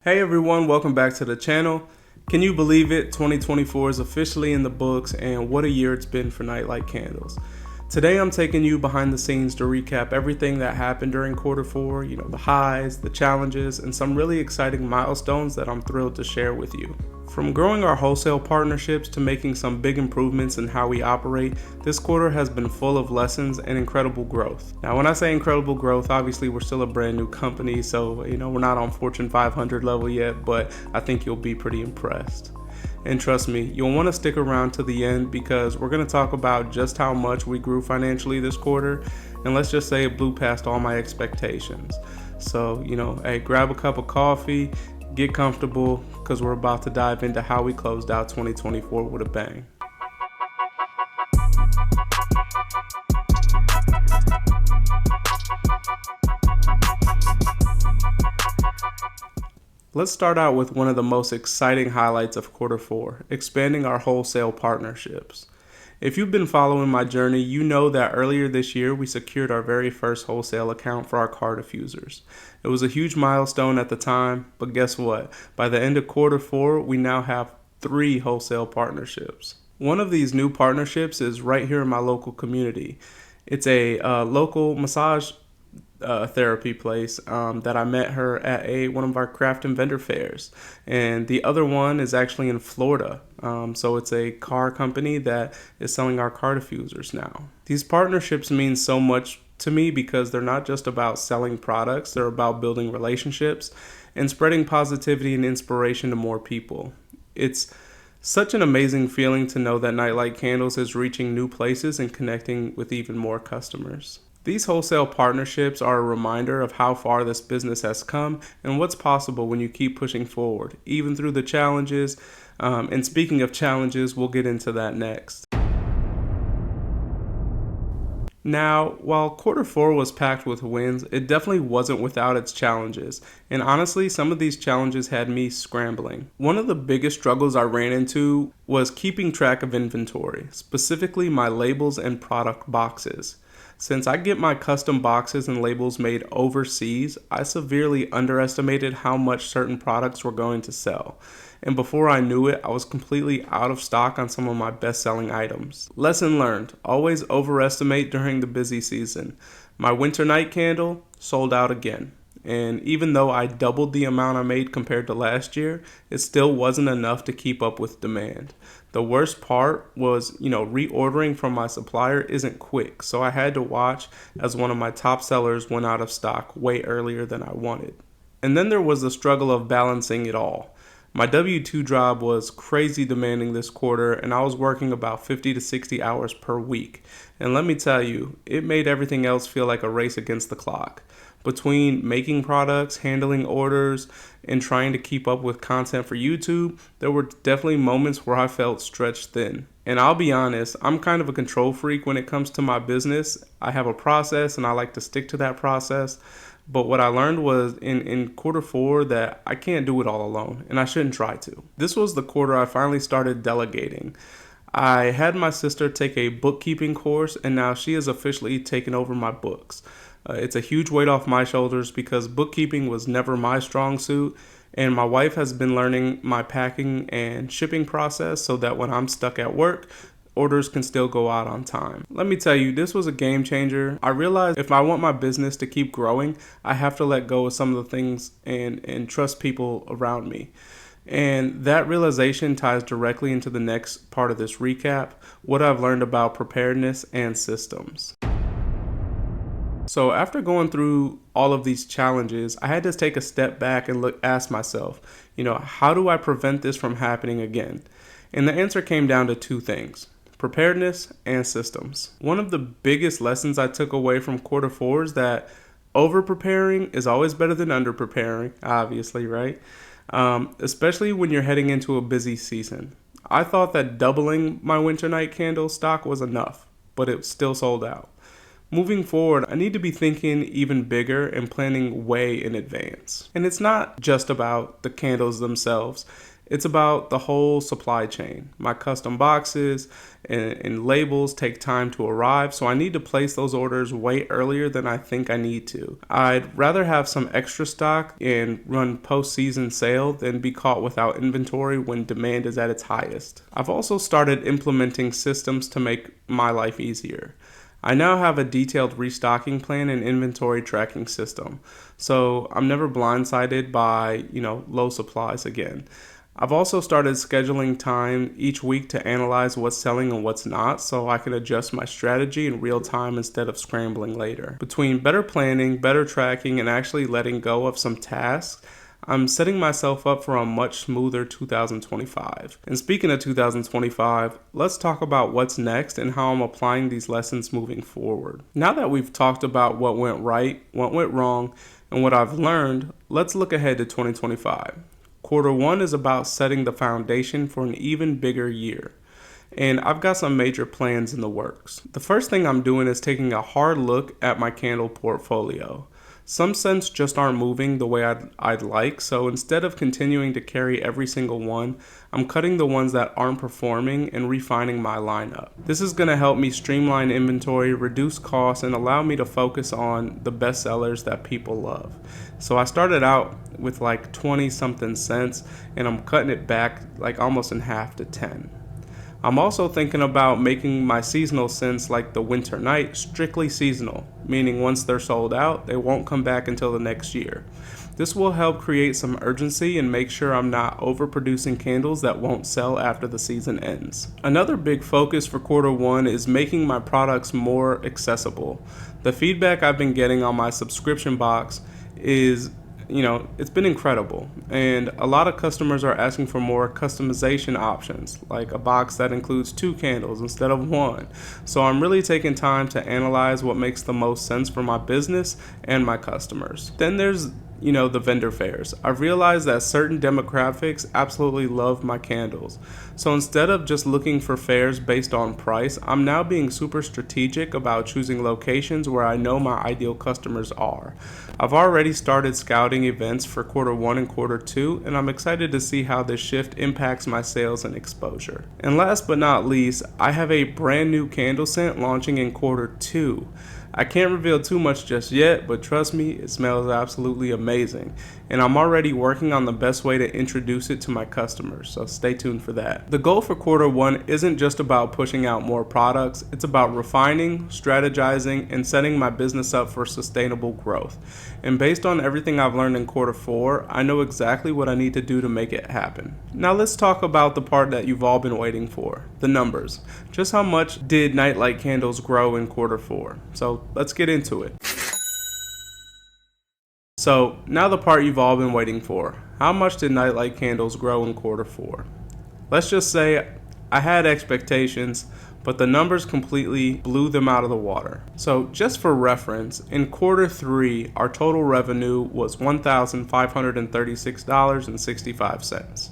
Hey everyone, welcome back to the channel. Can you believe it? 2024 is officially in the books, and what a year it's been for Nightlight Candles. Today I'm taking you behind the scenes to recap everything that happened during quarter four, the highs, the challenges, and some really exciting milestones that I'm thrilled to share with you. From growing our wholesale partnerships to making some big improvements in how we operate, this quarter has been full of lessons and incredible growth. Now, when I say incredible growth, obviously we're still a brand new company, so we're not on Fortune 500 level yet, but I think you'll be pretty impressed. And trust me, you'll want to stick around to the end because we're going to talk about just how much we grew financially this quarter, and let's just say it blew past all my expectations. So, hey, grab a cup of coffee, get comfortable, because we're about to dive into how we closed out 2024 with a bang. Let's start out with one of the most exciting highlights of quarter four, expanding our wholesale partnerships. If you've been following my journey, you know that earlier this year we secured our very first wholesale account for our car diffusers. It was a huge milestone at the time, but guess what? By the end of quarter four, we now have 3 wholesale partnerships. One of these new partnerships is right here in my local community. It's a local massage therapy place that I met her at one of our craft and vendor fairs, and the other one is actually in Florida. So it's a car company that is selling our car diffusers now. These partnerships mean so much to me because they're not just about selling products, they're about building relationships and spreading positivity and inspiration to more people. It's such an amazing feeling to know that Nightlight Candles is reaching new places and connecting with even more customers. These wholesale partnerships are a reminder of how far this business has come and what's possible when you keep pushing forward, even through the challenges. And speaking of challenges, we'll get into that next. Now, while quarter four was packed with wins, it definitely wasn't without its challenges. And honestly, some of these challenges had me scrambling. One of the biggest struggles I ran into was keeping track of inventory, specifically my labels and product boxes. Since I get my custom boxes and labels made overseas, I severely underestimated how much certain products were going to sell. And before I knew it, I was completely out of stock on some of my best-selling items. Lesson learned, always overestimate during the busy season. My winter night candle sold out again. And even though I doubled the amount I made compared to last year, it still wasn't enough to keep up with demand. The worst part was, reordering from my supplier isn't quick, so I had to watch as one of my top sellers went out of stock way earlier than I wanted. And then there was the struggle of balancing it all. My W-2 job was crazy demanding this quarter, and I was working about 50 to 60 hours per week. And let me tell you, it made everything else feel like a race against the clock. Between making products, handling orders, and trying to keep up with content for YouTube, there were definitely moments where I felt stretched thin. And I'll be honest, I'm kind of a control freak when it comes to my business. I have a process and I like to stick to that process. But what I learned was in quarter four that I can't do it all alone, and I shouldn't try to. This was the quarter I finally started delegating. I had my sister take a bookkeeping course, and now she has officially taken over my books. It's a huge weight off my shoulders because bookkeeping was never my strong suit, and my wife has been learning my packing and shipping process so that when I'm stuck at work, orders can still go out on time. Let me tell you, this was a game changer. I realized if I want my business to keep growing, I have to let go of some of the things and trust people around me. And that realization ties directly into the next part of this recap, what I've learned about preparedness and systems. So after going through all of these challenges, I had to take a step back and ask myself, how do I prevent this from happening again? And the answer came down to 2 things: preparedness and systems. One of the biggest lessons I took away from quarter four is that over-preparing is always better than under-preparing, obviously, right? Especially when you're heading into a busy season. I thought that doubling my winter night candle stock was enough, but it still sold out. Moving forward, I need to be thinking even bigger and planning way in advance. And it's not just about the candles themselves. It's about the whole supply chain. My custom boxes and labels take time to arrive, so I need to place those orders way earlier than I think I need to. I'd rather have some extra stock and run post-season sale than be caught without inventory when demand is at its highest. I've also started implementing systems to make my life easier. I now have a detailed restocking plan and inventory tracking system, so I'm never blindsided by, low supplies again. I've also started scheduling time each week to analyze what's selling and what's not, so I can adjust my strategy in real time instead of scrambling later. Between better planning, better tracking, and actually letting go of some tasks, I'm setting myself up for a much smoother 2025. And speaking of 2025, let's talk about what's next and how I'm applying these lessons moving forward. Now that we've talked about what went right, what went wrong, and what I've learned, let's look ahead to 2025. Quarter one is about setting the foundation for an even bigger year. And I've got some major plans in the works. The first thing I'm doing is taking a hard look at my candle portfolio. Some scents just aren't moving the way I'd like, so instead of continuing to carry every single one, I'm cutting the ones that aren't performing and refining my lineup. This is going to help me streamline inventory, reduce costs, and allow me to focus on the best sellers that people love. So I started out with like 20 something cents, and I'm cutting it back like almost in half to 10. I'm also thinking about making my seasonal scents like the winter night strictly seasonal, meaning once they're sold out, they won't come back until the next year. This will help create some urgency and make sure I'm not overproducing candles that won't sell after the season ends. Another big focus for quarter one is making my products more accessible. The feedback I've been getting on my subscription box is it's been incredible, and a lot of customers are asking for more customization options, like a box that includes 2 candles instead of 1. So I'm really taking time to analyze what makes the most sense for my business and my customers. Then there's the vendor fairs. I've realized that certain demographics absolutely love my candles. So instead of just looking for fairs based on price, I'm now being super strategic about choosing locations where I know my ideal customers are. I've already started scouting events for quarter one and quarter two, and I'm excited to see how this shift impacts my sales and exposure. And last but not least, I have a brand new candle scent launching in quarter two. I can't reveal too much just yet, but trust me, it smells absolutely amazing. And I'm already working on the best way to introduce it to my customers, so stay tuned for that. The goal for quarter one isn't just about pushing out more products, it's about refining, strategizing, and setting my business up for sustainable growth. And based on everything I've learned in quarter four, I know exactly what I need to do to make it happen. Now let's talk about the part that you've all been waiting for, the numbers. Just how much did nightlight candles grow in quarter four? So let's get into it. So now the part you've all been waiting for. How much did nightlight candles grow in quarter four? Let's just say I had expectations, but the numbers completely blew them out of the water. So just for reference, in quarter three, our total revenue was $1,536.65.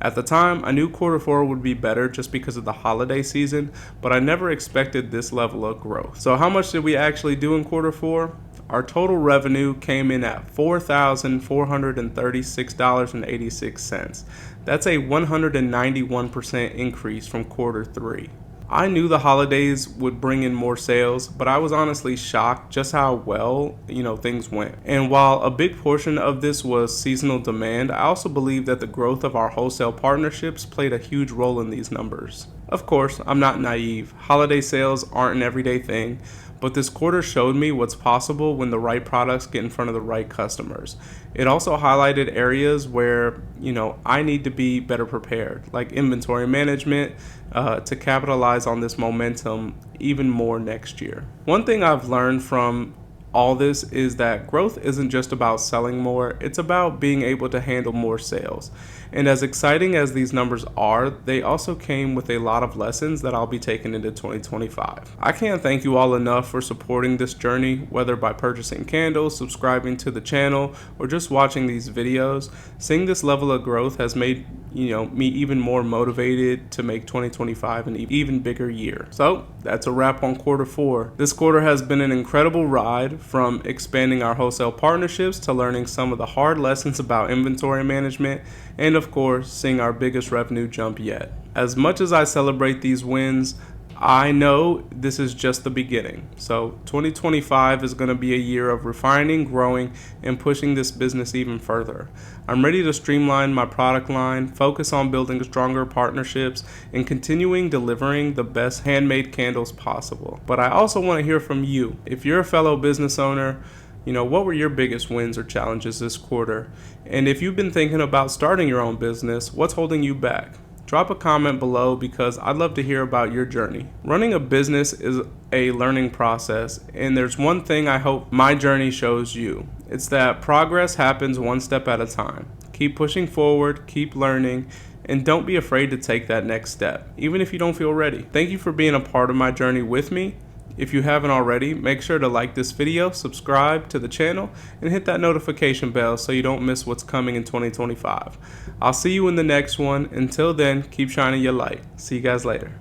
At the time, I knew quarter four would be better just because of the holiday season, but I never expected this level of growth. So how much did we actually do in quarter four? Our total revenue came in at $4,436.86. That's a 191% increase from quarter three. I knew the holidays would bring in more sales, but I was honestly shocked just how well, things went. And while a big portion of this was seasonal demand, I also believe that the growth of our wholesale partnerships played a huge role in these numbers. Of course, I'm not naive. Holiday sales aren't an everyday thing, but this quarter showed me what's possible when the right products get in front of the right customers. It also highlighted areas where, I need to be better prepared, like inventory management, to capitalize on this momentum even more next year. One thing I've learned from all this is that growth isn't just about selling more, it's about being able to handle more sales. And as exciting as these numbers are, they also came with a lot of lessons that I'll be taking into 2025. I can't thank you all enough for supporting this journey, whether by purchasing candles, subscribing to the channel, or just watching these videos. Seeing this level of growth has made me even more motivated to make 2025 an even bigger year. So that's a wrap on quarter four. This quarter has been an incredible ride, from expanding our wholesale partnerships to learning some of the hard lessons about inventory management, and of course, seeing our biggest revenue jump yet. As much as I celebrate these wins, I know this is just the beginning. So 2025 is going to be a year of refining, growing, and pushing this business even further. I'm ready to streamline my product line, focus on building stronger partnerships, and continuing delivering the best handmade candles possible. But I also want to hear from you. If you're a fellow business owner, what were your biggest wins or challenges this quarter? And if you've been thinking about starting your own business, what's holding you back? Drop a comment below because I'd love to hear about your journey. Running a business is a learning process, and there's one thing I hope my journey shows you. It's that progress happens one step at a time. Keep pushing forward, keep learning, and don't be afraid to take that next step, even if you don't feel ready. Thank you for being a part of my journey with me. If you haven't already, make sure to like this video, subscribe to the channel, and hit that notification bell so you don't miss what's coming in 2025. I'll see you in the next one. Until then, keep shining your light. See you guys later.